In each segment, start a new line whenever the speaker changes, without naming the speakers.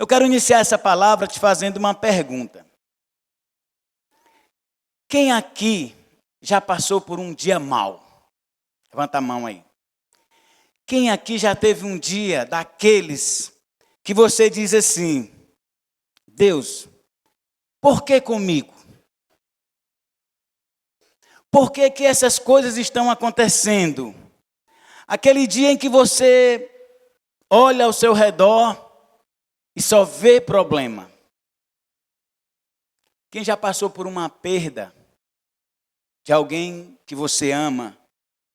Eu quero iniciar essa palavra te fazendo uma pergunta. Quem aqui já passou por um dia mau? Levanta a mão aí. Quem aqui já teve um dia daqueles que você diz assim: Deus, por que comigo? Por que que essas coisas estão acontecendo? Aquele dia em que você olha ao seu redor e só vê problema. Quem já passou por uma perda de alguém que você ama?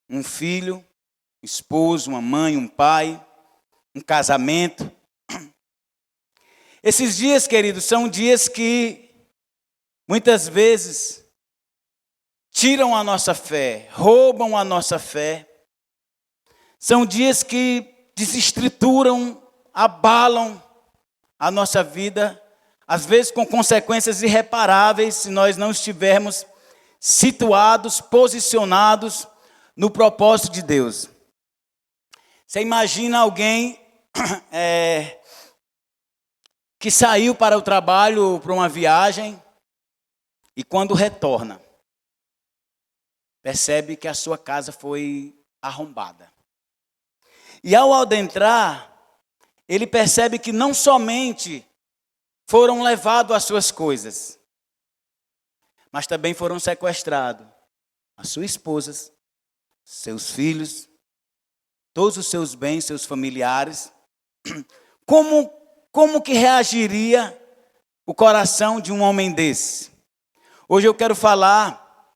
Um filho, um esposo, uma mãe, um pai, um casamento. Esses dias, queridos, são dias que muitas vezes tiram a nossa fé, roubam a nossa fé. São dias que desestruturam, abalam a nossa vida, às vezes com consequências irreparáveis se nós não estivermos situados, posicionados no propósito de Deus. Você imagina alguém que saiu para o trabalho, para uma viagem, e quando retorna, percebe que a sua casa foi arrombada. E ao adentrar, ele percebe que não somente foram levados as suas coisas, mas também foram sequestrados as suas esposas, seus filhos, todos os seus bens, seus familiares. Como que reagiria o coração de um homem desse? Hoje eu quero falar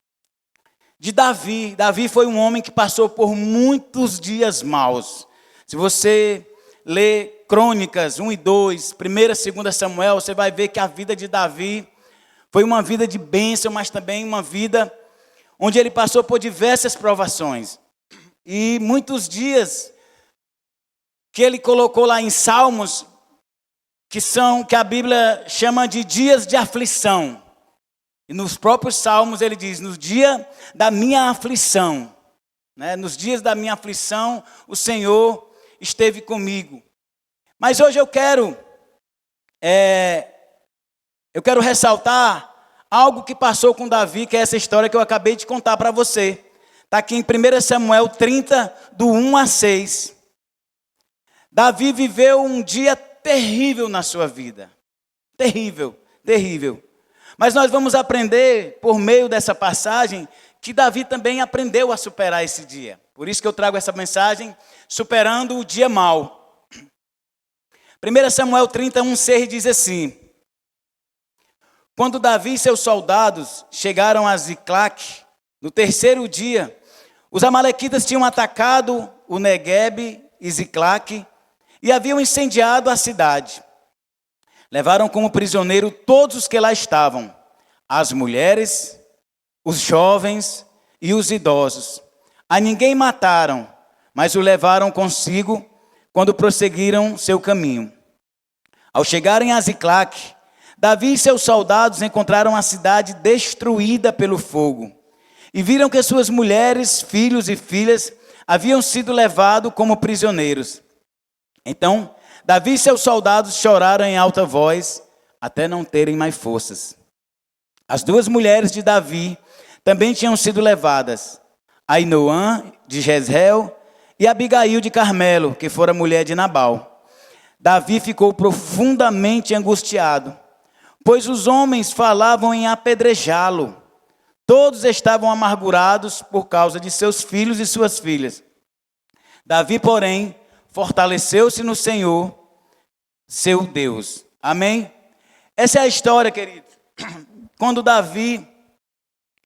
de Davi. Davi foi um homem que passou por muitos dias maus. Se você ler Crônicas 1 e 2, 1ª e 2ª Samuel, você vai ver que a vida de Davi foi uma vida de bênção, mas também uma vida onde ele passou por diversas provações. E muitos dias que ele colocou lá em Salmos, que a Bíblia chama de dias de aflição. E nos próprios Salmos ele diz: no dia da minha aflição, nos dias da minha aflição, o Senhor esteve comigo. Mas hoje eu quero ressaltar algo que passou com Davi, que é essa história que eu acabei de contar para você. Está aqui em 1 Samuel 30, do 1 a 6. Davi viveu um dia terrível na sua vida. Terrível, terrível. Mas nós vamos aprender, por meio dessa passagem, que Davi também aprendeu a superar esse dia. Por isso que eu trago essa mensagem, superando o dia mau. 1 Samuel 31, 6 diz assim: quando Davi e seus soldados chegaram a Ziclague, no terceiro dia, os amalequitas tinham atacado o Neguebe e Ziclague e haviam incendiado a cidade. Levaram como prisioneiro todos os que lá estavam, as mulheres, os jovens e os idosos. A ninguém mataram, mas o levaram consigo quando prosseguiram seu caminho. Ao chegarem a Ziclague, Davi e seus soldados encontraram a cidade destruída pelo fogo e viram que suas mulheres, filhos e filhas haviam sido levados como prisioneiros. Então, Davi e seus soldados choraram em alta voz até não terem mais forças. As duas mulheres de Davi também tinham sido levadas, Ainoã de Jezreel e Abigail de Carmelo, que fora mulher de Nabal. Davi ficou profundamente angustiado, pois os homens falavam em apedrejá-lo. Todos estavam amargurados por causa de seus filhos e suas filhas. Davi, porém, fortaleceu-se no Senhor, seu Deus. Amém? Essa é a história, querido. Quando Davi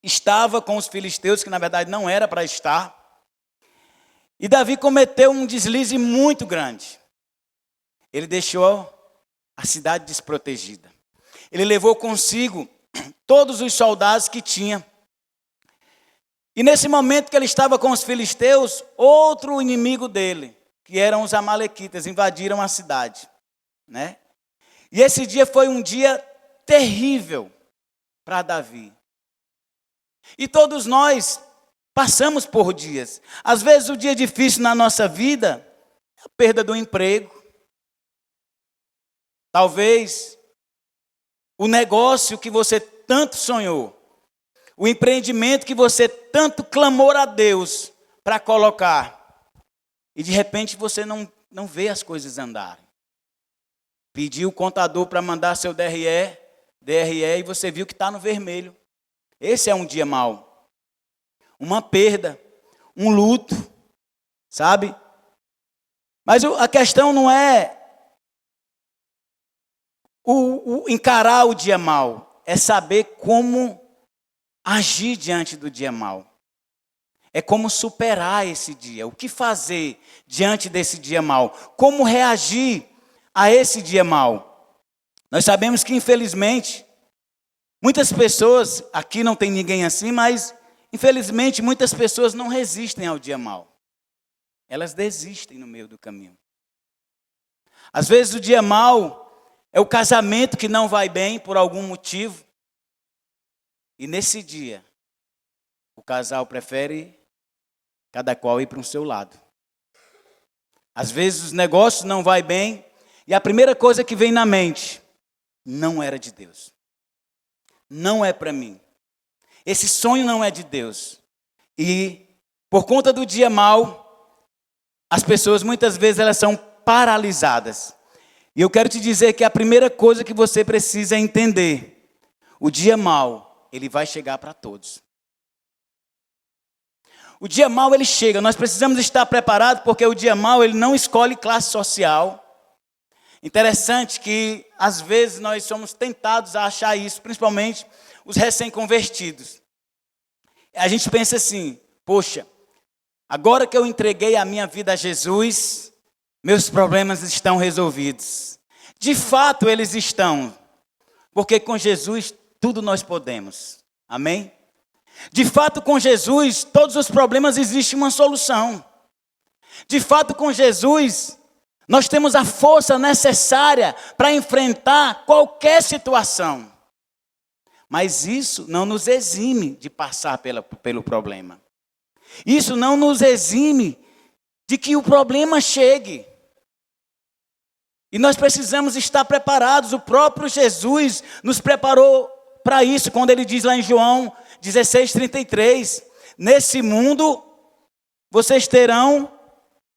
estava com os filisteus, que na verdade não era para estar, e Davi cometeu um deslize muito grande. Ele deixou a cidade desprotegida. Ele levou consigo todos os soldados que tinha. E nesse momento que ele estava com os filisteus, outro inimigo dele, que eram os amalequitas, invadiram a cidade, E esse dia foi um dia terrível para Davi. E todos nós passamos por dias. Às vezes o dia difícil na nossa vida é a perda do emprego, Talvez o negócio que você tanto sonhou, o empreendimento que você tanto clamou a Deus para colocar, e de repente você não vê as coisas andarem. Pediu o contador para mandar seu DRE, e você viu que está no vermelho. Esse é um dia mau. Uma perda, um luto, sabe? Mas a questão não é encarar o dia mau, é saber como agir diante do dia mau. É como superar esse dia, o que fazer diante desse dia mau, como reagir a esse dia mau. Nós sabemos que, infelizmente, muitas pessoas, aqui não tem ninguém assim, mas, infelizmente, muitas pessoas não resistem ao dia mau. Elas desistem no meio do caminho. Às vezes o dia mau é o casamento que não vai bem por algum motivo. E nesse dia, o casal prefere cada qual ir para o seu lado. Às vezes os negócios não vai bem e a primeira coisa que vem na mente, não era de Deus. Não é para mim. Esse sonho não é de Deus. E por conta do dia mau, as pessoas muitas vezes elas são paralisadas. E eu quero te dizer que a primeira coisa que você precisa entender, o dia mau, ele vai chegar para todos. O dia mau ele chega, nós precisamos estar preparados porque o dia mau ele não escolhe classe social. Interessante que às vezes nós somos tentados a achar isso, principalmente os recém-convertidos. A gente pensa assim, poxa, agora que eu entreguei a minha vida a Jesus, meus problemas estão resolvidos. De fato eles estão, porque com Jesus tudo nós podemos. Amém? De fato, com Jesus, todos os problemas existe uma solução. De fato, com Jesus, nós temos a força necessária para enfrentar qualquer situação. Mas isso não nos exime de passar pelo problema. Isso não nos exime de que o problema chegue. E nós precisamos estar preparados. O próprio Jesus nos preparou para isso, quando ele diz lá em João 16:33, nesse mundo vocês terão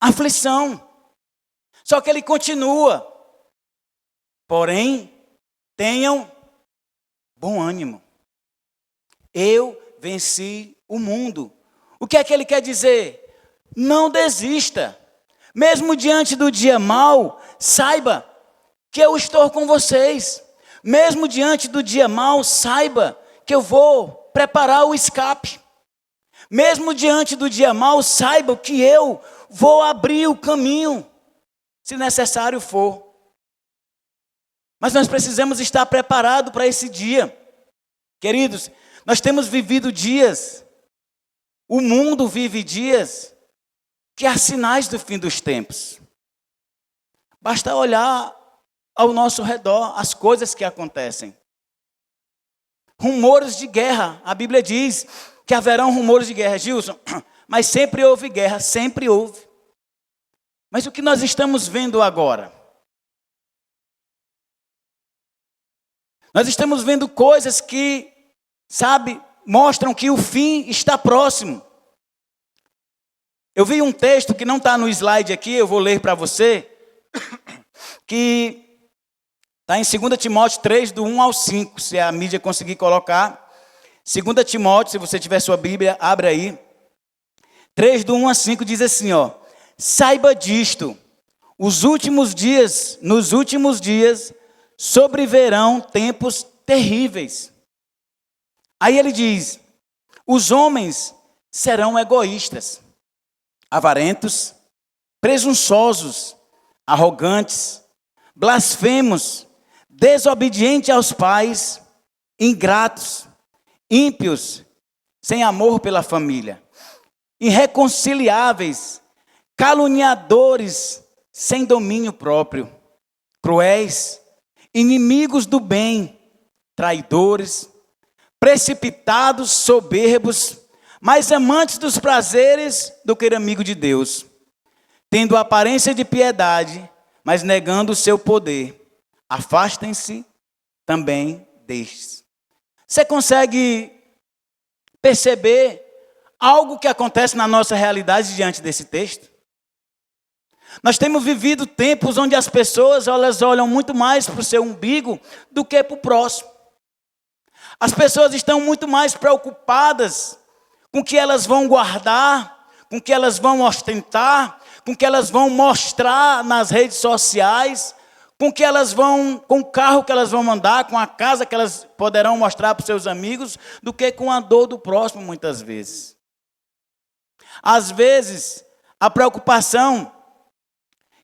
aflição. Só que ele continua, porém, tenham bom ânimo. Eu venci o mundo. O que é que ele quer dizer? Não desista. Mesmo diante do dia mau, saiba que eu estou com vocês. Mesmo diante do dia mau, saiba que eu vou preparar o escape. Mesmo diante do dia mau, saiba que eu vou abrir o caminho, se necessário for. Mas nós precisamos estar preparados para esse dia. Queridos, nós temos vivido dias, o mundo vive dias, que há sinais do fim dos tempos. Basta olhar ao nosso redor as coisas que acontecem. Rumores de guerra, a Bíblia diz que haverão rumores de guerra, Gilson, mas sempre houve guerra, sempre houve. Mas o que nós estamos vendo agora? Nós estamos vendo coisas que, sabe, mostram que o fim está próximo. Eu vi um texto que não está no slide aqui, eu vou ler para você, que está em 2 Timóteo 3, do 1 ao 5, se a mídia conseguir colocar. 2 Timóteo, se você tiver sua Bíblia, abre aí. 3, do 1 a 5, diz assim, ó. Saiba disto, nos últimos dias sobrevirão tempos terríveis. Aí ele diz, os homens serão egoístas, avarentos, presunçosos, arrogantes, blasfemos, desobedientes aos pais, ingratos, ímpios, sem amor pela família, irreconciliáveis, caluniadores, sem domínio próprio, cruéis, inimigos do bem, traidores, precipitados, soberbos, mais amantes dos prazeres do que amigo de Deus, tendo aparência de piedade, mas negando o seu poder. afastem-se também destes. Você consegue perceber algo que acontece na nossa realidade diante desse texto? Nós temos vivido tempos onde as pessoas elas olham muito mais para o seu umbigo do que para o próximo. As pessoas estão muito mais preocupadas com o que elas vão guardar, com o que elas vão ostentar, com o que elas vão mostrar nas redes sociais, com o carro que elas vão andar, com a casa que elas poderão mostrar para os seus amigos, do que com a dor do próximo muitas vezes. Às vezes, a preocupação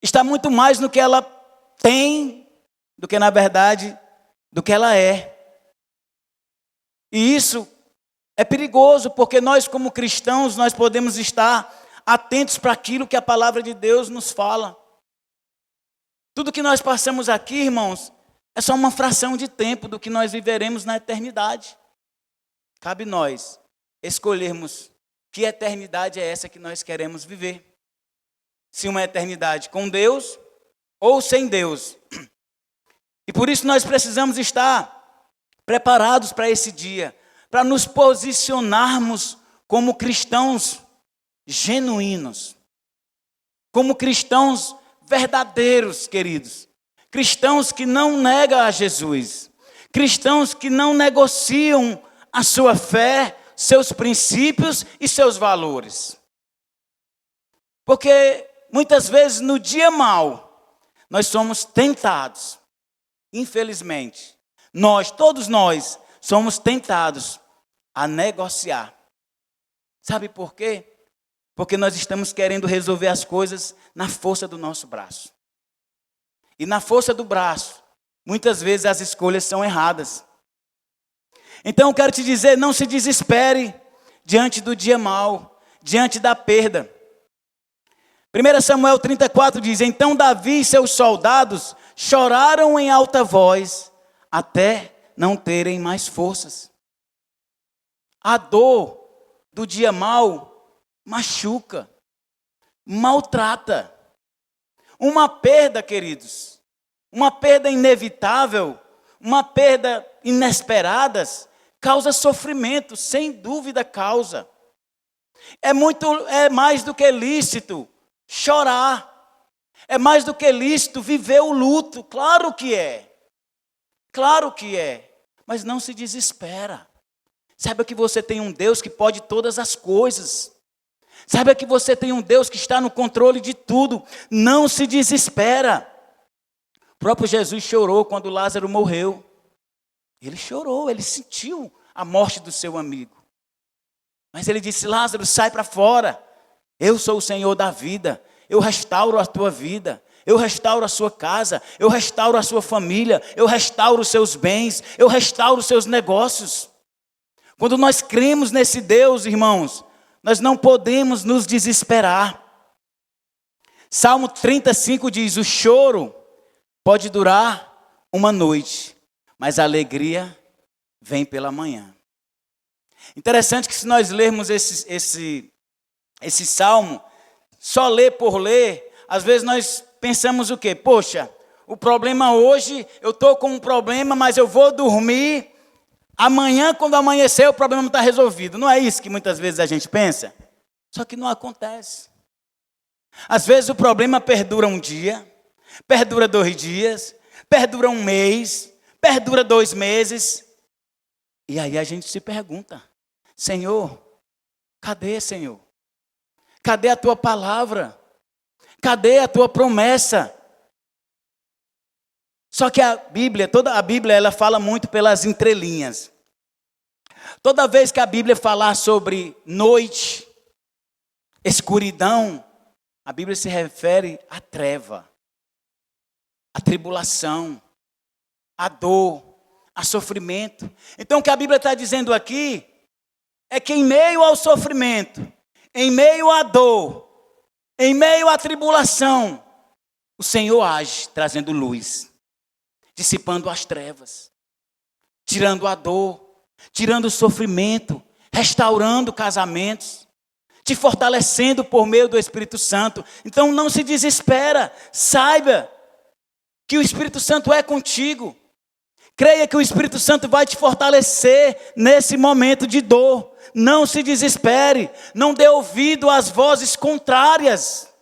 está muito mais no que ela tem do que, na verdade, do que ela é. E isso é perigoso, porque nós, como cristãos, nós podemos estar atentos para aquilo que a palavra de Deus nos fala. Tudo que nós passamos aqui, irmãos, é só uma fração de tempo do que nós viveremos na eternidade. Cabe nós escolhermos que eternidade é essa que nós queremos viver. Se uma eternidade com Deus ou sem Deus. E por isso nós precisamos estar preparados para esse dia, para nos posicionarmos como cristãos genuínos, como cristãos verdadeiros, queridos. Cristãos que não negam a Jesus, cristãos que não negociam a sua fé, seus princípios e seus valores. Porque muitas vezes no dia mau, nós somos tentados, infelizmente, todos nós, somos tentados a negociar. Sabe por quê? Porque nós estamos querendo resolver as coisas na força do nosso braço. E na força do braço, muitas vezes as escolhas são erradas. Então eu quero te dizer, não se desespere diante do dia mau, diante da perda. 1 Samuel 34 diz, então Davi e seus soldados choraram em alta voz, até não terem mais forças. A dor do dia mau machuca, maltrata. Uma perda, queridos, uma perda inevitável, uma perda inesperada, causa sofrimento, sem dúvida causa. É mais do que lícito chorar. É mais do que lícito viver o luto, claro que é. Claro que é, mas não se desespera. Saiba que você tem um Deus que pode todas as coisas. Saiba que você tem um Deus que está no controle de tudo. Não se desespera. O próprio Jesus chorou quando Lázaro morreu. Ele chorou, ele sentiu a morte do seu amigo. Mas ele disse, Lázaro, sai para fora. Eu sou o Senhor da vida. Eu restauro a tua vida. Eu restauro a sua casa, eu restauro a sua família, eu restauro os seus bens, eu restauro os seus negócios. Quando nós cremos nesse Deus, irmãos, nós não podemos nos desesperar. Salmo 35 diz, o choro pode durar uma noite, mas a alegria vem pela manhã. Interessante que se nós lermos esse salmo, só ler por ler, às vezes nós pensamos o quê? Poxa, o problema hoje, eu estou com um problema, mas eu vou dormir. Amanhã, quando amanhecer, o problema não está resolvido. Não é isso que muitas vezes a gente pensa? Só que não acontece. Às vezes o problema perdura um dia, perdura 2 dias, perdura um mês, perdura 2 meses. E aí a gente se pergunta, Senhor, cadê, Senhor? Cadê a tua palavra? Cadê a tua promessa? Só que toda a Bíblia, ela fala muito pelas entrelinhas. Toda vez que a Bíblia falar sobre noite, escuridão, a Bíblia se refere à treva, à tribulação, à dor, a sofrimento. Então o que a Bíblia está dizendo aqui é que em meio ao sofrimento, em meio à dor, em meio à tribulação, o Senhor age trazendo luz, dissipando as trevas, tirando a dor, tirando o sofrimento, restaurando casamentos, te fortalecendo por meio do Espírito Santo. Então não se desespera, saiba que o Espírito Santo é contigo. Creia que o Espírito Santo vai te fortalecer nesse momento de dor. Não se desespere, não dê ouvido às vozes contrárias.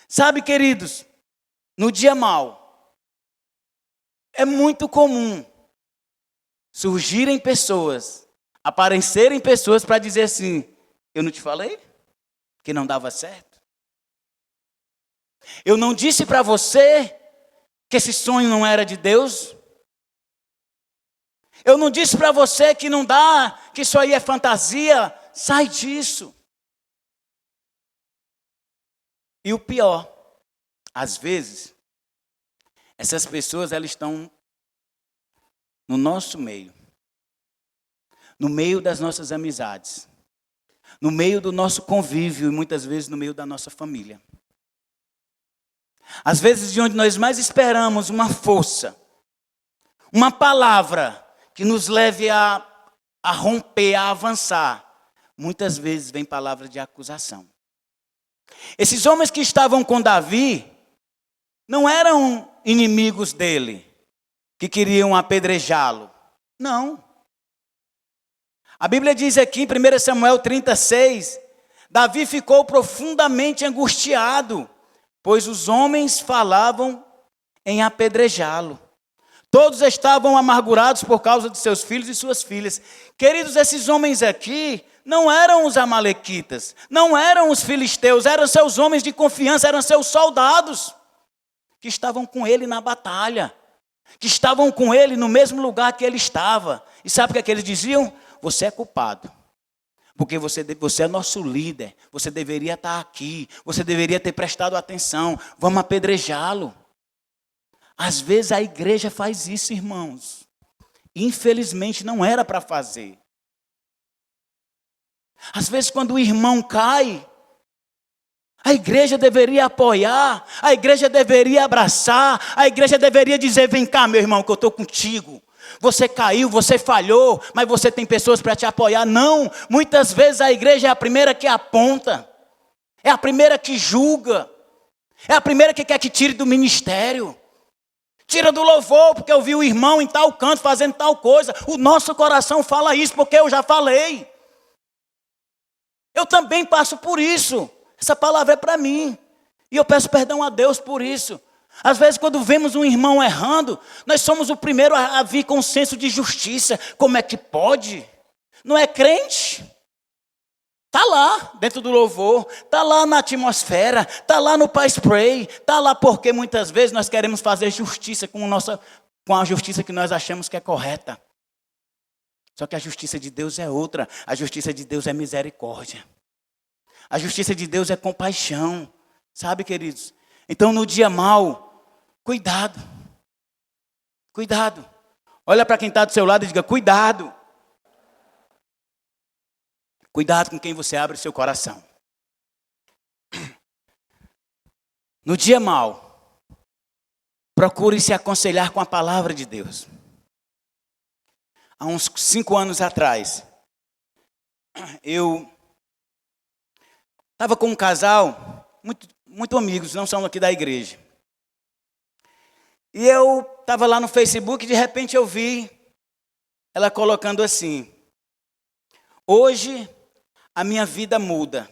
Sabe, queridos, no dia mau, é muito comum surgirem pessoas, aparecerem pessoas para dizer assim: eu não te falei que não dava certo? Eu não disse para você que esse sonho não era de Deus? Eu não disse para você que não dá, que isso aí é fantasia? Sai disso. E o pior, às vezes, essas pessoas elas estão no nosso meio, no meio das nossas amizades, no meio do nosso convívio e muitas vezes no meio da nossa família. Às vezes de onde nós mais esperamos uma força, uma palavra que nos leve a romper, a avançar, muitas vezes vem palavra de acusação. Esses homens que estavam com Davi não eram inimigos dele, que queriam apedrejá-lo. Não. A Bíblia diz aqui em 1 Samuel 36, Davi ficou profundamente angustiado, pois os homens falavam em apedrejá-lo. Todos estavam amargurados por causa de seus filhos e suas filhas. Queridos, esses homens aqui não eram os amalequitas, não eram os filisteus, eram seus homens de confiança, eram seus soldados que estavam com ele na batalha, que estavam com ele no mesmo lugar que ele estava. E sabe o que é que eles diziam? Você é culpado, porque você é nosso líder, você deveria estar aqui, você deveria ter prestado atenção, vamos apedrejá-lo. Às vezes a igreja faz isso, irmãos. Infelizmente não era para fazer. Às vezes quando o irmão cai, a igreja deveria apoiar, a igreja deveria abraçar, a igreja deveria dizer: vem cá, meu irmão, que eu estou contigo. Você caiu, você falhou, mas você tem pessoas para te apoiar. Não, muitas vezes a igreja é a primeira que aponta, é a primeira que julga, é a primeira que quer que tire do ministério. Tira do louvor, porque eu vi o irmão em tal canto fazendo tal coisa. O nosso coração fala isso, porque eu já falei. Eu também passo por isso. Essa palavra é para mim. E eu peço perdão a Deus por isso. Às vezes, quando vemos um irmão errando, nós somos o primeiro a vir com um senso de justiça. Como é que pode? Não é crente? Está lá dentro do louvor, está lá na atmosfera, está lá no Pai Spray, está lá porque muitas vezes nós queremos fazer justiça com a justiça que nós achamos que é correta. Só que a justiça de Deus é outra. A justiça de Deus é misericórdia. A justiça de Deus é compaixão. Sabe, queridos? Então, no dia mau, cuidado. Cuidado. Olha para quem está do seu lado e diga: cuidado. Cuidado com quem você abre o seu coração. No dia mau, procure se aconselhar com a palavra de Deus. Há uns 5 anos atrás, eu estava com um casal, muito amigos, não são aqui da igreja. E eu estava lá no Facebook e de repente eu vi ela colocando assim: hoje a minha vida muda.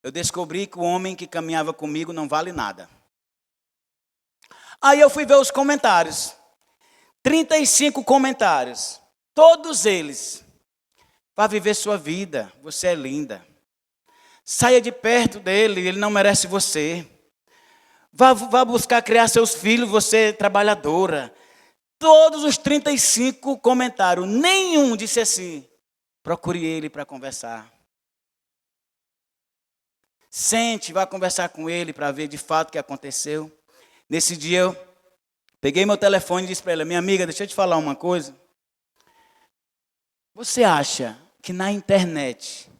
Eu descobri que o homem que caminhava comigo não vale nada. Aí eu fui ver os comentários. 35 comentários. Todos eles: vá viver sua vida, você é linda. Saia de perto dele, ele não merece você. Vá buscar criar seus filhos, você é trabalhadora. Todos os 35 comentários, nenhum disse assim: procure ele para conversar. Sente, vá conversar com ele para ver de fato o que aconteceu. Nesse dia eu peguei meu telefone e disse para ela: minha amiga, deixa eu te falar uma coisa. Você acha que na internet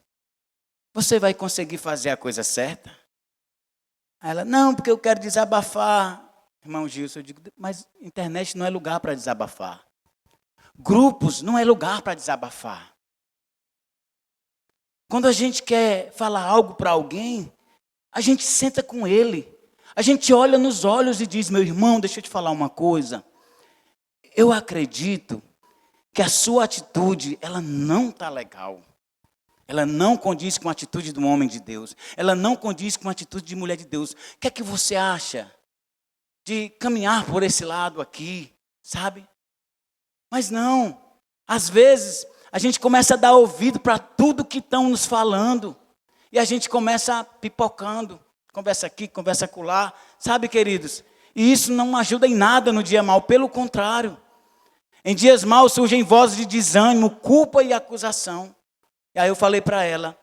você vai conseguir fazer a coisa certa? Aí ela: não, porque eu quero desabafar. Irmão Gilson, eu digo: mas internet não é lugar para desabafar. Grupos não é lugar para desabafar. Quando a gente quer falar algo para alguém, a gente senta com ele. A gente olha nos olhos e diz: meu irmão, deixa eu te falar uma coisa. Eu acredito que a sua atitude, ela não está legal. Ela não condiz com a atitude de um homem de Deus. Ela não condiz com a atitude de mulher de Deus. O que é que você acha de caminhar por esse lado aqui, sabe? Mas não. Às vezes, a gente começa a dar ouvido para tudo que estão nos falando. E a gente começa pipocando. Conversa aqui, conversa acolá. Sabe, queridos? E isso não ajuda em nada no dia mau. Pelo contrário. Em dias maus surgem vozes de desânimo, culpa e acusação. E aí eu falei para ela: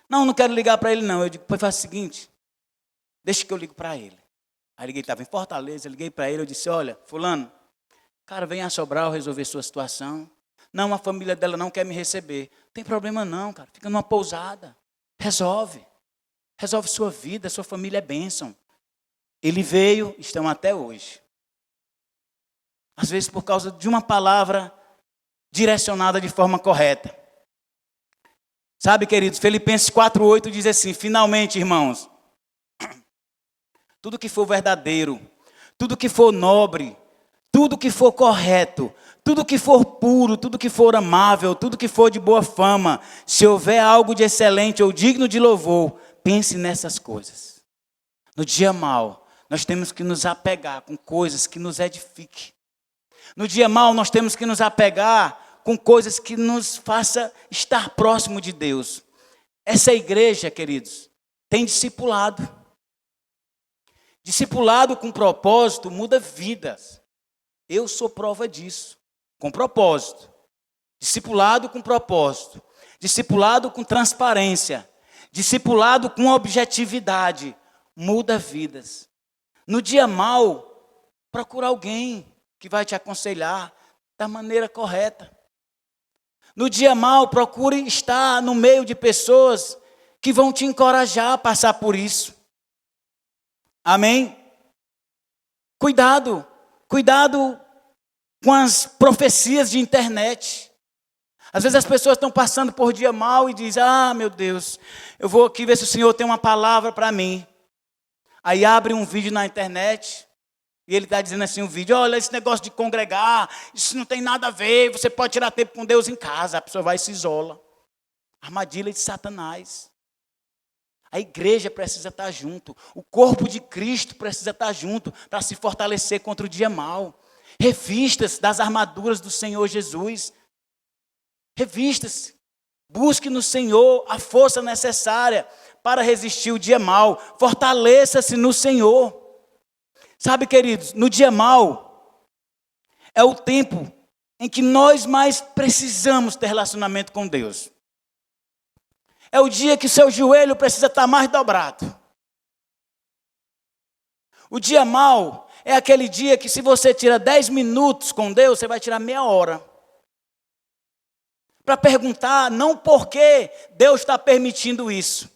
não quero ligar para ele não. Eu digo: pois faz o seguinte, deixa que eu ligo para ele. Aí liguei, estava em Fortaleza, liguei para ele, eu disse: olha, fulano, cara, vem a Sobral resolver sua situação. Não, a família dela não quer me receber. Não tem problema não, cara, fica numa pousada. Resolve sua vida, sua família é bênção. Ele veio, estão até hoje. Às vezes por causa de uma palavra direcionada de forma correta. Sabe, queridos, Filipenses 4:8 diz assim: finalmente, irmãos, tudo que for verdadeiro, tudo que for nobre, tudo que for correto, tudo que for puro, tudo que for amável, tudo que for de boa fama, se houver algo de excelente ou digno de louvor, pense nessas coisas. No dia mau, nós temos que nos apegar com coisas que nos edifiquem. No dia mau, nós temos que nos apegar com coisas que nos façam estar próximo de Deus. Essa igreja, queridos, tem discipulado. Discipulado com propósito muda vidas. Eu sou prova disso. Com propósito. Discipulado com propósito. Discipulado com transparência. Discipulado com objetividade. Muda vidas. No dia mau, procura alguém que vai te aconselhar da maneira correta. No dia mau, procure estar no meio de pessoas que vão te encorajar a passar por isso. Amém? Cuidado com as profecias de internet. Às vezes as pessoas estão passando por dia mau e dizem: ah, meu Deus, eu vou aqui ver se o Senhor tem uma palavra para mim. Aí abre um vídeo na internet. E ele está dizendo assim, um vídeo: olha, esse negócio de congregar, isso não tem nada a ver, você pode tirar tempo com Deus em casa. A pessoa vai e se isola. Armadilha de Satanás. A igreja precisa estar junto. O corpo de Cristo precisa estar junto para se fortalecer contra o dia mau. Revistas das armaduras do Senhor Jesus. Revistas. Busque no Senhor a força necessária para resistir o dia mau. Fortaleça-se no Senhor. Sabe, queridos, no dia mau, é o tempo em que nós mais precisamos ter relacionamento com Deus. É o dia que seu joelho precisa estar mais dobrado. O dia mau é aquele dia que se você tira 10 minutos com Deus, você vai tirar meia hora. Para perguntar não por que Deus está permitindo isso.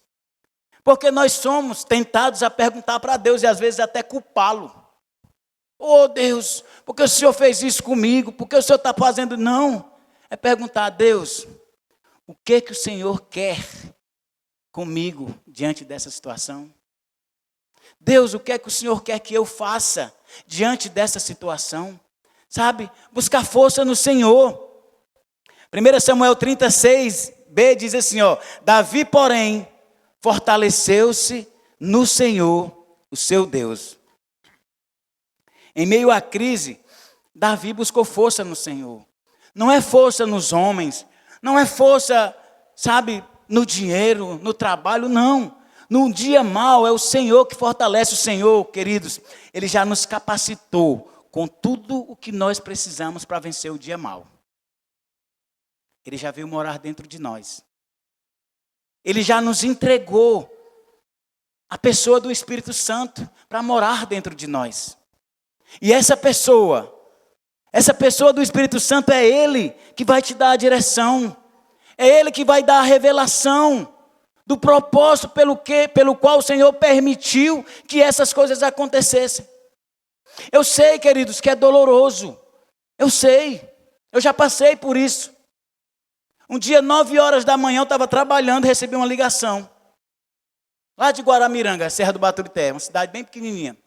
Porque nós somos tentados a perguntar para Deus e às vezes até culpá-lo. Oh Deus, por que o Senhor fez isso comigo? Por que o Senhor está fazendo? Não, é perguntar a Deus: o que o Senhor quer comigo diante dessa situação? Deus, o que é que o Senhor quer que eu faça diante dessa situação? Sabe, buscar força no Senhor. 1 Samuel 36b diz assim, Davi, porém, fortaleceu-se no Senhor, o seu Deus. Em meio à crise, Davi buscou força no Senhor. Não é força nos homens, não é força, sabe, no dinheiro, no trabalho, não. No dia mau é o Senhor que fortalece. O Senhor, queridos, Ele já nos capacitou com tudo o que nós precisamos para vencer o dia mau. Ele já veio morar dentro de nós. Ele já nos entregou a pessoa do Espírito Santo para morar dentro de nós. E essa pessoa do Espírito Santo é Ele que vai te dar a direção. É Ele que vai dar a revelação do propósito pelo qual o Senhor permitiu que essas coisas acontecessem. Eu sei, queridos, que é doloroso. Eu sei. Eu já passei por isso. Um dia, 9 horas da manhã, eu estava trabalhando e recebi uma ligação. lá de Guaramiranga, Serra do Baturité, uma cidade bem pequenininha.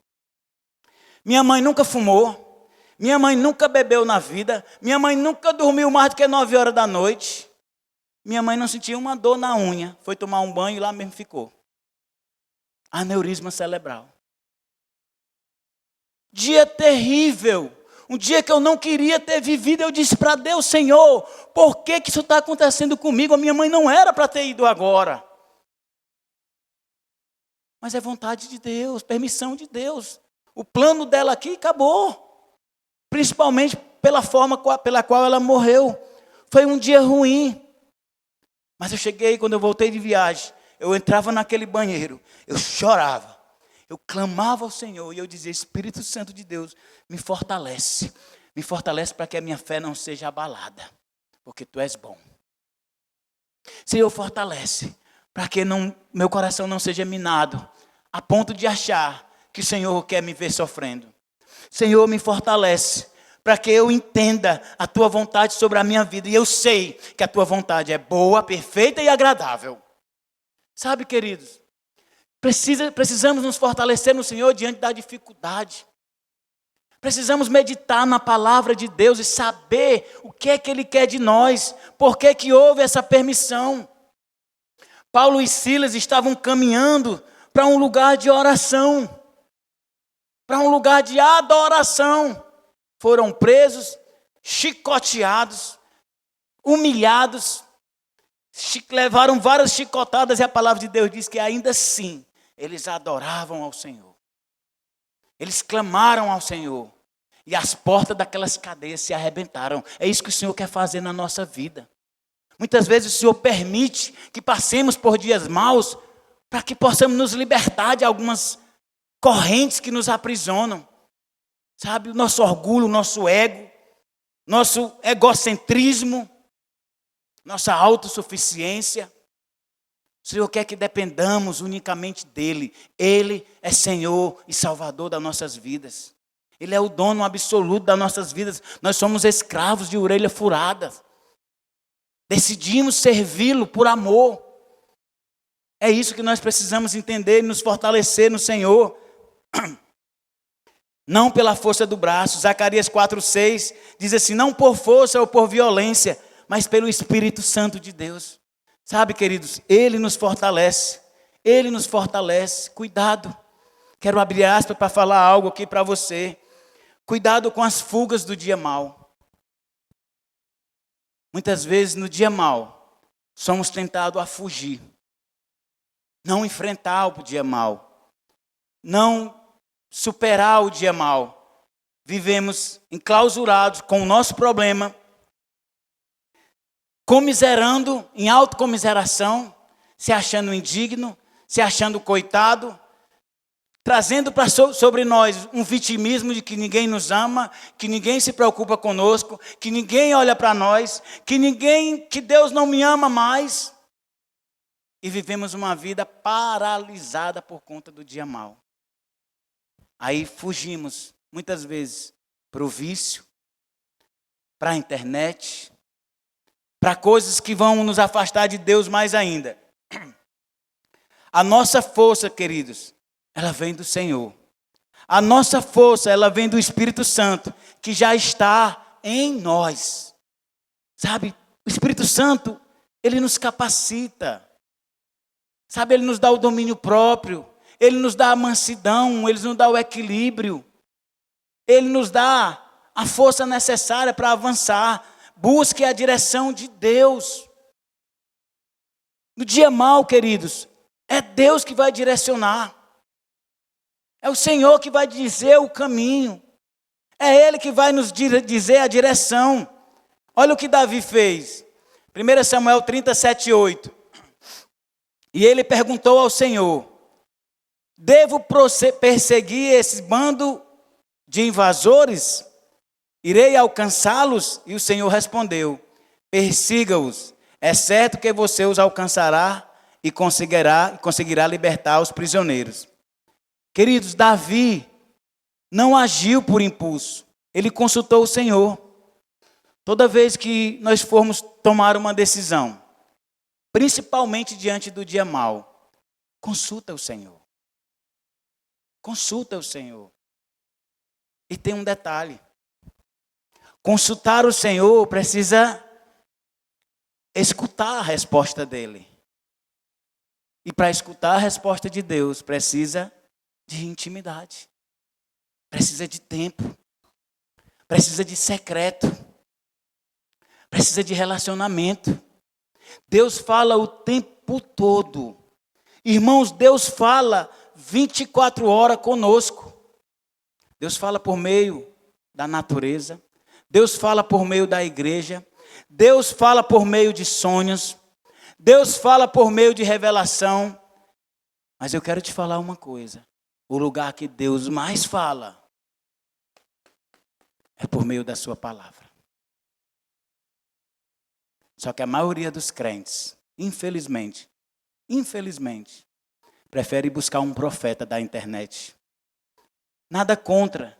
Minha mãe nunca fumou, minha mãe nunca bebeu na vida, minha mãe nunca dormiu mais do que 9 horas da noite. Minha mãe não sentia uma dor na unha, foi tomar um banho e lá mesmo ficou. Aneurisma cerebral. Dia terrível. Um dia que eu não queria ter vivido, eu disse para Deus: Senhor, por que isso está acontecendo comigo? A minha mãe não era para ter ido agora. Mas é vontade de Deus, permissão de Deus. O plano dela aqui acabou. Principalmente pela forma pela qual ela morreu. Foi um dia ruim. Mas eu cheguei, quando eu voltei de viagem, eu entrava naquele banheiro, eu chorava. Eu clamava ao Senhor e eu dizia: Espírito Santo de Deus, me fortalece para que a minha fé não seja abalada, porque Tu és bom. Senhor, fortalece para que meu coração não seja minado, a ponto de achar que o Senhor quer me ver sofrendo. Senhor, me fortalece para que eu entenda a Tua vontade sobre a minha vida, e eu sei que a Tua vontade é boa, perfeita e agradável. Sabe, queridos, precisamos nos fortalecer no Senhor diante da dificuldade. Precisamos meditar na palavra de Deus e saber o que é que Ele quer de nós. Por que que houve essa permissão? Paulo e Silas estavam caminhando para um lugar de oração, para um lugar de adoração. Foram presos, chicoteados, humilhados, levaram várias chicotadas, e a palavra de Deus diz que ainda assim eles adoravam ao Senhor. Eles clamaram ao Senhor. E as portas daquelas cadeias se arrebentaram. É isso que o Senhor quer fazer na nossa vida. Muitas vezes o Senhor permite que passemos por dias maus para que possamos nos libertar de algumas correntes que nos aprisionam. Sabe, o nosso orgulho, o nosso ego, nosso egocentrismo, nossa autossuficiência. O Senhor quer que dependamos unicamente dEle. Ele é Senhor e Salvador das nossas vidas. Ele é o dono absoluto das nossas vidas. Nós somos escravos de orelha furada. Decidimos servi-lo por amor. É isso que nós precisamos entender e nos fortalecer no Senhor. Não pela força do braço. Zacarias 4:6 diz assim: não por força ou por violência, mas pelo Espírito Santo de Deus. Sabe, queridos, Ele nos fortalece. Ele nos fortalece. Cuidado. Quero abrir aspas para falar algo aqui para você. Cuidado com as fugas do dia mau. Muitas vezes no dia mau, somos tentados a fugir. Não enfrentar o dia mau. Não superar o dia mau. Vivemos enclausurados com o nosso problema, comiserando, em autocomiseração, se achando indigno, se achando coitado, trazendo sobre nós um vitimismo de que ninguém nos ama, que ninguém se preocupa conosco, que ninguém olha para nós, que Deus não me ama mais. E vivemos uma vida paralisada por conta do dia mau. Aí fugimos, muitas vezes, para o vício, para a internet, para coisas que vão nos afastar de Deus mais ainda. A nossa força, queridos, ela vem do Senhor. A nossa força, ela vem do Espírito Santo, que já está em nós. Sabe, o Espírito Santo, ele nos capacita. Sabe, ele nos dá o domínio próprio. Ele nos dá a mansidão, ele nos dá o equilíbrio. Ele nos dá a força necessária para avançar. Busque a direção de Deus. No dia mau, queridos, é Deus que vai direcionar. É o Senhor que vai dizer o caminho. É Ele que vai nos dizer a direção. Olha o que Davi fez. 1 Samuel 37:8. E ele perguntou ao Senhor: devo perseguir esse bando de invasores? Irei alcançá-los? E o Senhor respondeu: persiga-os. É certo que você os alcançará e conseguirá libertar os prisioneiros. Queridos, Davi não agiu por impulso. Ele consultou o Senhor. Toda vez que nós formos tomar uma decisão, principalmente diante do dia mau, Consulta o Senhor. Consulta o Senhor. E tem um detalhe. Consultar o Senhor precisa escutar a resposta dele. E para escutar a resposta de Deus, precisa de intimidade. Precisa de tempo. Precisa de secreto. Precisa de relacionamento. Deus fala o tempo todo. Irmãos, Deus fala 24 horas conosco. Deus fala por meio da natureza. Deus fala por meio da igreja. Deus fala por meio de sonhos. Deus fala por meio de revelação. Mas eu quero te falar uma coisa. O lugar que Deus mais fala é por meio da sua palavra. Só que a maioria dos crentes, infelizmente, prefere buscar um profeta da internet. Nada contra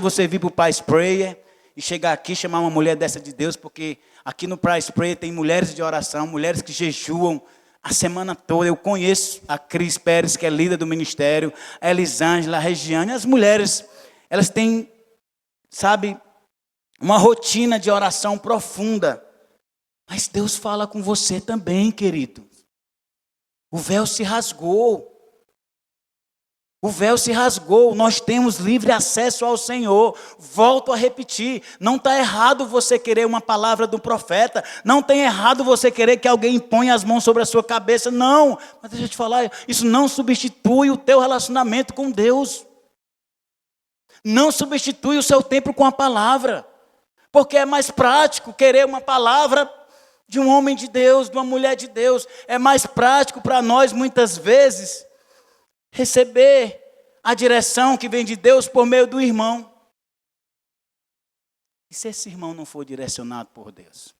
você vir para o Price Prayer e chegar aqui e chamar uma mulher dessa de Deus, porque aqui no Price Prayer tem mulheres de oração, mulheres que jejuam a semana toda. Eu conheço a Cris Pérez, que é líder do ministério, a Elisângela, a Regiane. As mulheres, elas têm, sabe, uma rotina de oração profunda. Mas Deus fala com você também, querido. O véu se rasgou. O véu se rasgou. Nós temos livre acesso ao Senhor. Volto a repetir. Não está errado você querer uma palavra do profeta. Não tem errado você querer que alguém ponha as mãos sobre a sua cabeça. Não. Mas deixa eu te falar. Isso não substitui o teu relacionamento com Deus. Não substitui o seu tempo com a palavra. Porque é mais prático querer uma palavra de um homem de Deus, de uma mulher de Deus. É mais prático para nós, muitas vezes, receber a direção que vem de Deus por meio do irmão. E se esse irmão não for direcionado por Deus?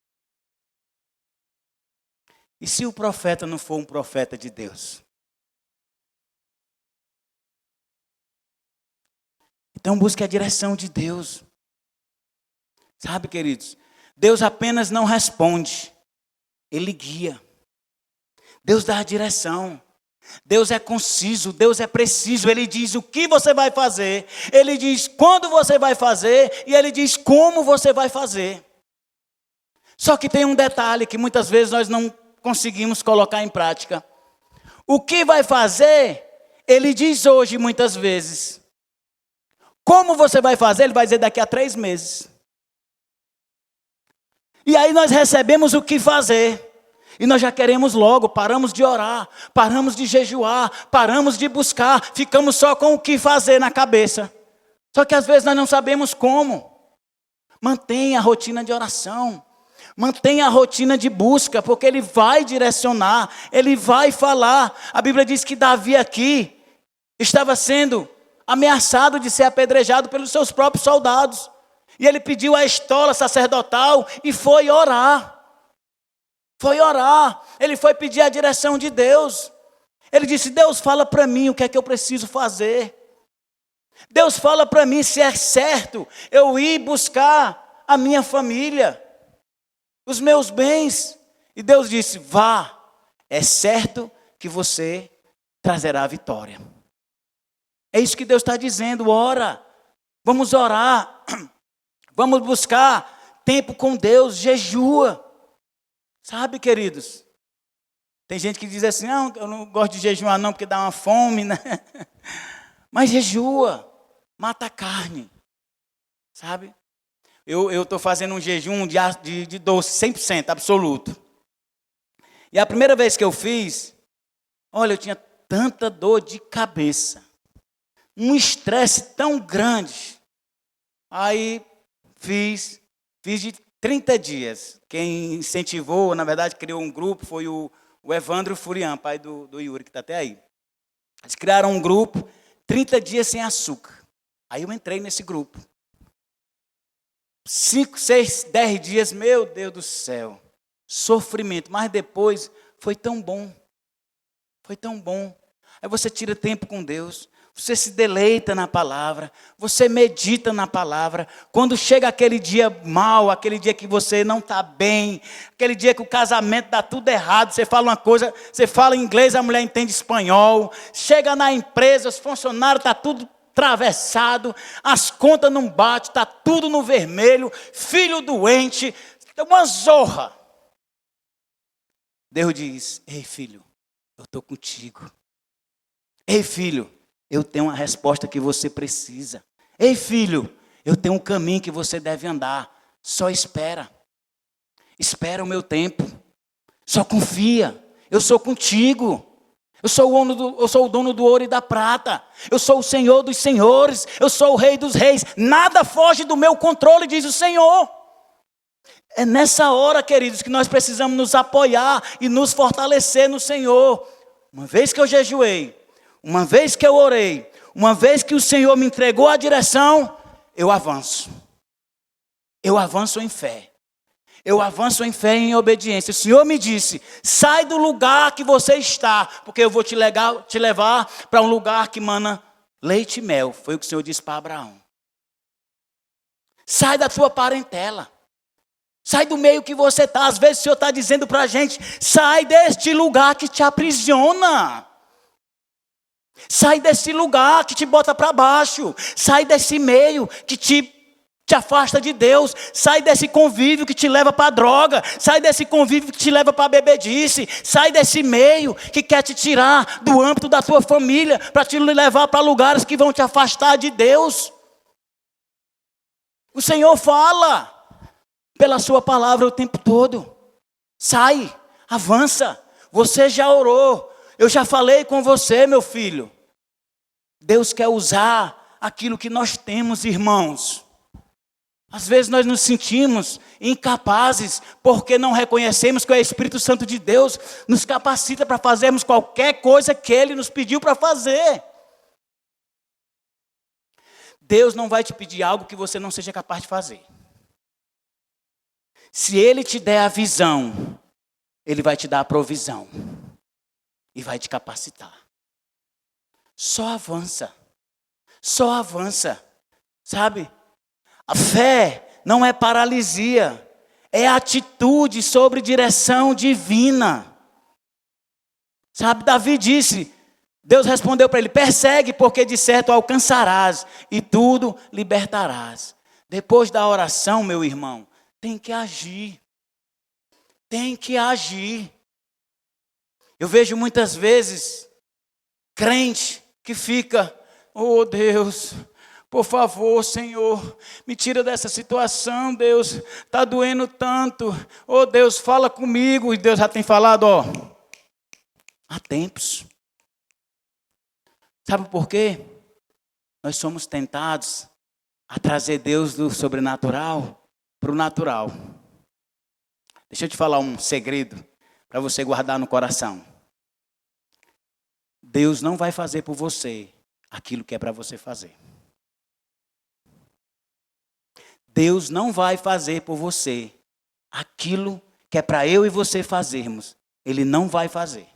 E se o profeta não for um profeta de Deus? Então busque a direção de Deus. Sabe, queridos, Deus apenas não responde. Ele guia. Deus dá a direção. Deus é conciso, Deus é preciso. Ele diz o que você vai fazer. Ele diz quando você vai fazer. E Ele diz como você vai fazer. Só que tem um detalhe que muitas vezes nós não conseguimos colocar em prática. O que vai fazer, Ele diz hoje muitas vezes. Como você vai fazer, Ele vai dizer daqui a 3 meses. E aí nós recebemos o que fazer. E nós já queremos logo, paramos de orar, paramos de jejuar, paramos de buscar, ficamos só com o que fazer na cabeça. Só que às vezes nós não sabemos como. Mantenha a rotina de oração, mantenha a rotina de busca, porque Ele vai direcionar, Ele vai falar. A Bíblia diz que Davi aqui estava sendo ameaçado de ser apedrejado pelos seus próprios soldados. E ele pediu a estola sacerdotal e foi orar. Foi orar. Ele foi pedir a direção de Deus. Ele disse: Deus, fala para mim o que é que eu preciso fazer. Deus, fala para mim se é certo eu ir buscar a minha família, os meus bens. E Deus disse: vá, é certo que você trazerá a vitória. É isso que Deus está dizendo. Ora, vamos orar. Vamos buscar tempo com Deus, jejua. Sabe, queridos? Tem gente que diz assim: não, eu não gosto de jejuar não, porque dá uma fome, né? Mas jejua, mata a carne. Sabe? Eu estou fazendo um jejum de doce, 100%, absoluto. E a primeira vez que eu fiz, olha, eu tinha tanta dor de cabeça. Um estresse tão grande. Aí fiz de 30 dias. Quem incentivou, na verdade, criou um grupo, foi o Evandro Furian, pai do Yuri, que está até aí. Eles criaram um grupo, 30 dias sem açúcar. Aí eu entrei nesse grupo. 5, 6, 10 dias, meu Deus do céu. Sofrimento, mas depois foi tão bom. Foi tão bom. Aí você tira tempo com Deus. Você se deleita na palavra, você medita na palavra. Quando chega aquele dia mau, aquele dia que você não está bem, aquele dia que o casamento dá tudo errado, você fala uma coisa, você fala inglês, a mulher entende espanhol. Chega na empresa, os funcionários, está tudo atravessado, as contas não batem, está tudo no vermelho, filho doente, uma zorra. Deus diz: ei filho, eu estou contigo. Ei filho, eu tenho uma resposta que você precisa. Ei filho, eu tenho um caminho que você deve andar. Só espera. Espera o meu tempo. Só confia. Eu sou contigo. Eu sou o dono do ouro e da prata. Eu sou o Senhor dos senhores. Eu sou o Rei dos reis. Nada foge do meu controle, diz o Senhor. É nessa hora, queridos, que nós precisamos nos apoiar e nos fortalecer no Senhor. Uma vez que eu jejuei, uma vez que eu orei, uma vez que o Senhor me entregou a direção, eu avanço. Eu avanço em fé. Eu avanço em fé e em obediência. O Senhor me disse: sai do lugar que você está, porque eu vou te levar para um lugar que mana leite e mel. Foi o que o Senhor disse para Abraão. Sai da tua parentela. Sai do meio que você está. Às vezes o Senhor está dizendo para a gente: sai deste lugar que te aprisiona. Sai desse lugar que te bota para baixo. Sai desse meio que te afasta de Deus. Sai desse convívio que te leva para a droga. Sai desse convívio que te leva para a bebedice. Sai desse meio que quer te tirar do âmbito da tua família, para te levar para lugares que vão te afastar de Deus. O Senhor fala pela sua palavra o tempo todo. Sai, avança. Você já orou. Eu já falei com você, meu filho. Deus quer usar aquilo que nós temos, irmãos. Às vezes nós nos sentimos incapazes porque não reconhecemos que o Espírito Santo de Deus nos capacita para fazermos qualquer coisa que Ele nos pediu para fazer. Deus não vai te pedir algo que você não seja capaz de fazer. Se Ele te der a visão, Ele vai te dar a provisão. E vai te capacitar. Só avança. Só avança. Sabe? A fé não é paralisia. É atitude sobre direção divina. Sabe? Davi disse. Deus respondeu para ele: persegue, porque de certo alcançarás. E tudo libertarás. Depois da oração, meu irmão, tem que agir. Tem que agir. Eu vejo muitas vezes crente que fica: oh Deus, por favor, Senhor, me tira dessa situação, Deus, está doendo tanto. Oh Deus, fala comigo. E Deus já tem falado, há tempos. Sabe por quê? Nós somos tentados a trazer Deus do sobrenatural para o natural. Deixa eu te falar um segredo para você guardar no coração. Deus não vai fazer por você aquilo que é para você fazer. Deus não vai fazer por você aquilo que é para eu e você fazermos. Ele não vai fazer.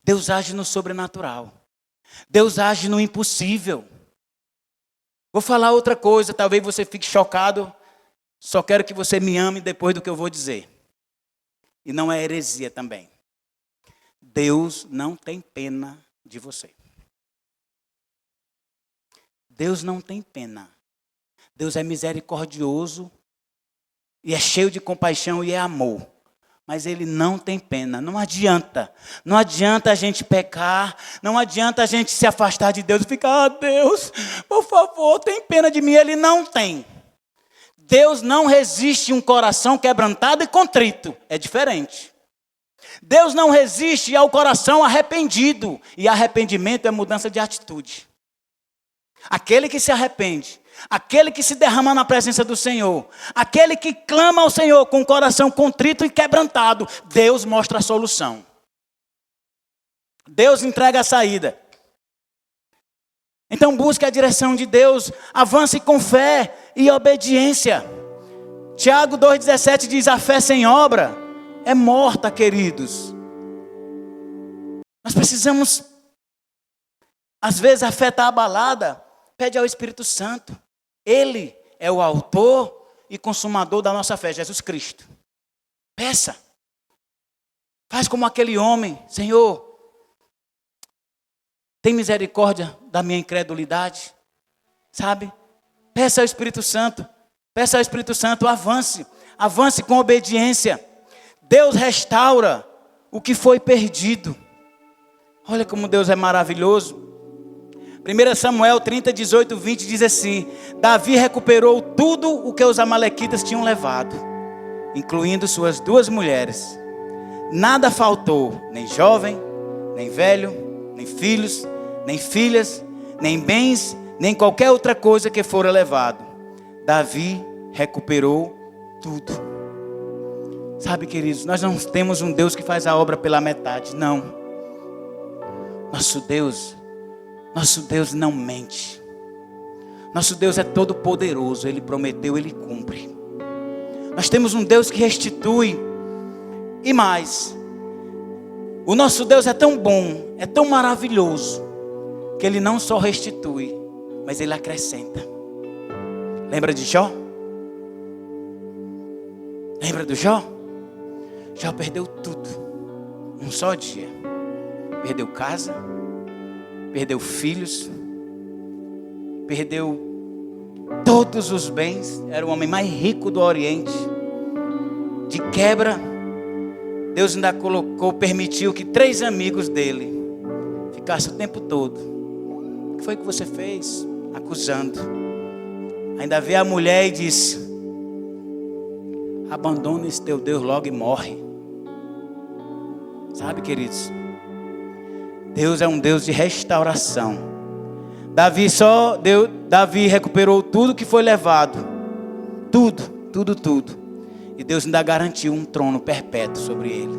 Deus age no sobrenatural. Deus age no impossível. Vou falar outra coisa, talvez você fique chocado. Só quero que você me ame depois do que eu vou dizer. E não é heresia também. Deus não tem pena de você. Deus não tem pena. Deus é misericordioso e é cheio de compaixão e é amor. Mas Ele não tem pena. Não adianta. Não adianta a gente pecar. Não adianta a gente se afastar de Deus e ficar: Deus, por favor, tem pena de mim. Ele não tem. Deus não resiste um coração quebrantado e contrito. É diferente. Deus não resiste ao coração arrependido. E arrependimento é mudança de atitude. Aquele que se arrepende, aquele que se derrama na presença do Senhor, aquele que clama ao Senhor com o coração contrito e quebrantado, Deus mostra a solução. Deus entrega a saída. Então busque a direção de Deus, avance com fé e obediência. Tiago 2,17 diz: a fé sem obra é morta, queridos. Nós precisamos às vezes a fé está abalada, pede ao Espírito Santo. Ele é o autor e consumador da nossa fé, Jesus Cristo. Peça. Faz como aquele homem: Senhor, tem misericórdia da minha incredulidade. Sabe? Peça ao Espírito Santo. Peça ao Espírito Santo, avance. Avance com obediência. Deus restaura o que foi perdido. Olha como Deus é maravilhoso. 1 Samuel 30, 18, 20 diz assim: Davi recuperou tudo o que os amalequitas tinham levado, incluindo suas 2 mulheres. Nada faltou, nem jovem, nem velho, nem filhos, nem filhas, nem bens, nem qualquer outra coisa que fora levado. Davi recuperou tudo. Sabe, queridos, nós não temos um Deus que faz a obra pela metade, não. Nosso Deus não mente. Nosso Deus é todo poderoso. Ele prometeu, Ele cumpre. Nós temos um Deus que restitui. E mais, o nosso Deus é tão bom, é tão maravilhoso, que Ele não só restitui, mas Ele acrescenta. Lembra de Jó? Lembra do Jó? Jó perdeu tudo, um só dia. Perdeu casa, perdeu filhos, perdeu todos os bens. Era o homem mais rico do Oriente. De quebra, Deus ainda permitiu que 3 amigos dele ficassem o tempo todo. O que foi que você fez? Acusando. Ainda veio a mulher e disse: abandona esse teu Deus logo e morre. Sabe, queridos, Deus é um Deus de restauração. Davi recuperou tudo que foi levado. Tudo. E Deus ainda garantiu um trono perpétuo sobre ele.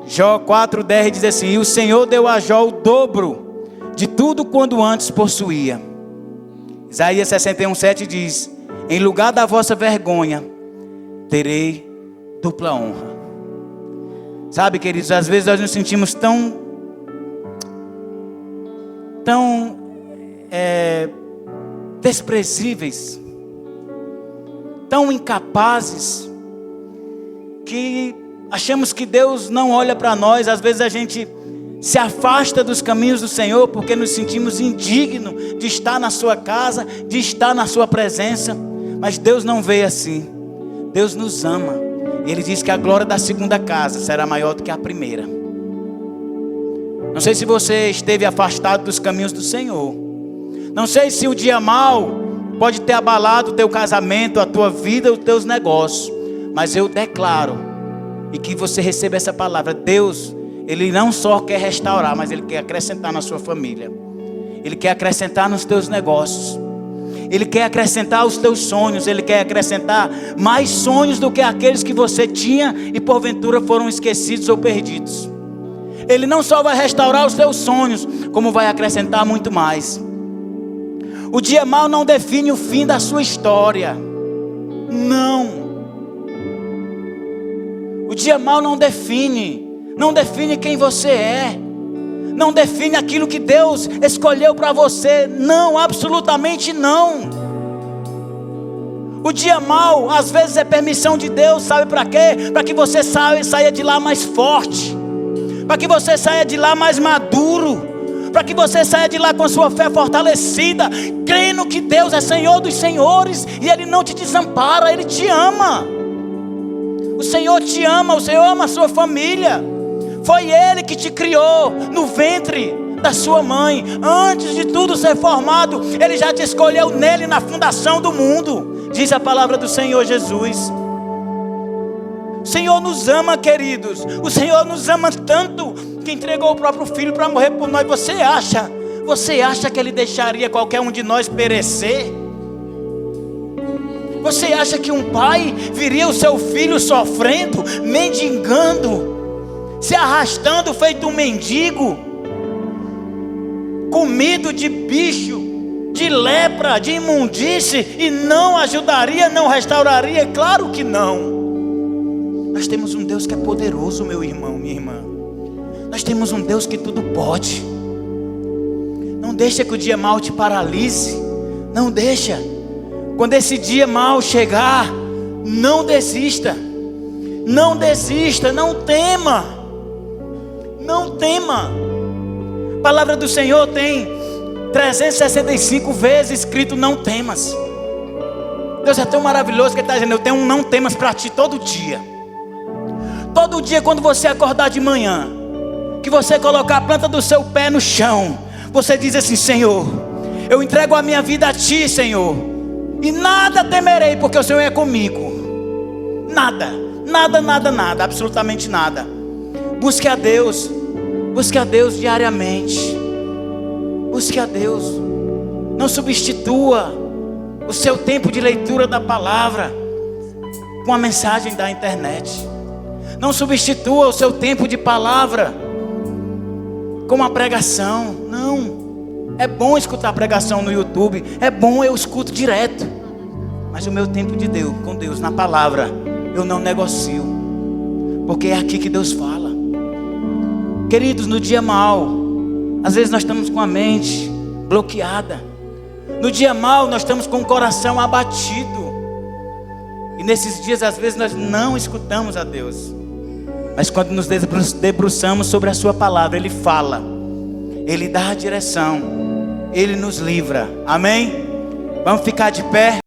Jó 4:10 diz assim: e o Senhor deu a Jó o dobro de tudo quando antes possuía. Isaías 61:7 diz: em lugar da vossa vergonha, terei dupla honra. Sabe, queridos, às vezes nós nos sentimos tão desprezíveis, tão incapazes, que achamos que Deus não olha para nós. Às vezes a gente se afasta dos caminhos do Senhor porque nos sentimos indignos de estar na sua casa, de estar na sua presença. Mas Deus não vê assim. Deus nos ama. Ele diz que a glória da segunda casa será maior do que a primeira. Não sei se você esteve afastado dos caminhos do Senhor. Não sei se o dia mau pode ter abalado o teu casamento, a tua vida, os teus negócios. Mas eu declaro, e que você receba essa palavra: Deus, Ele não só quer restaurar, mas Ele quer acrescentar na sua família. Ele quer acrescentar nos teus negócios. Ele quer acrescentar os teus sonhos. Ele quer acrescentar mais sonhos do que aqueles que você tinha e porventura foram esquecidos ou perdidos. Ele não só vai restaurar os teus sonhos, como vai acrescentar muito mais. O dia mau não define o fim da sua história. Não. O dia mau não define quem você é. Não define aquilo que Deus escolheu para você. Não, absolutamente não. O dia mau, às vezes, é permissão de Deus, sabe para quê? Para que você saia de lá mais forte. Para que você saia de lá mais maduro. Para que você saia de lá com a sua fé fortalecida, crendo que Deus é Senhor dos senhores e Ele não te desampara, Ele te ama. O Senhor te ama, o Senhor ama a sua família. Foi Ele que te criou no ventre da sua mãe. Antes de tudo ser formado, Ele já te escolheu nele na fundação do mundo. Diz a palavra do Senhor Jesus. O Senhor nos ama, queridos. O Senhor nos ama tanto que entregou o próprio Filho para morrer por nós. Você acha que Ele deixaria qualquer um de nós perecer? Você acha que um pai viria o seu filho sofrendo, mendigando, se arrastando feito um mendigo, comido de bicho, de lepra, de imundície, e não ajudaria, não restauraria? Claro que não. Nós temos um Deus que é poderoso, meu irmão, minha irmã. Nós temos um Deus que tudo pode. deixa que o dia mau te paralise. Não deixa. Quando esse dia mau chegar, não desista. Não desista, não tema. Não tema. A palavra do Senhor tem 365 vezes escrito não temas. Deus é tão maravilhoso que Ele está dizendo: eu tenho um não temas para ti todo dia. Todo dia quando você acordar de manhã, que você colocar a planta do seu pé no chão, você diz assim: Senhor, eu entrego a minha vida a ti, Senhor, e nada temerei, porque o Senhor é comigo. Nada, nada, nada, nada, absolutamente nada. Busque a Deus diariamente. Busque a Deus. Não substitua o seu tempo de leitura da palavra com a mensagem da internet. Não substitua o seu tempo de palavra com uma pregação. Não. É bom escutar pregação no YouTube. É bom, eu escuto direto. Mas o meu tempo de Deus, com Deus, na palavra, eu não negocio. Porque é aqui que Deus fala. Queridos, no dia mau, às vezes nós estamos com a mente bloqueada. No dia mau, nós estamos com o coração abatido. E nesses dias, às vezes, nós não escutamos a Deus. Mas quando nos debruçamos sobre a sua palavra, Ele fala, Ele dá a direção, Ele nos livra. Amém? Vamos ficar de pé.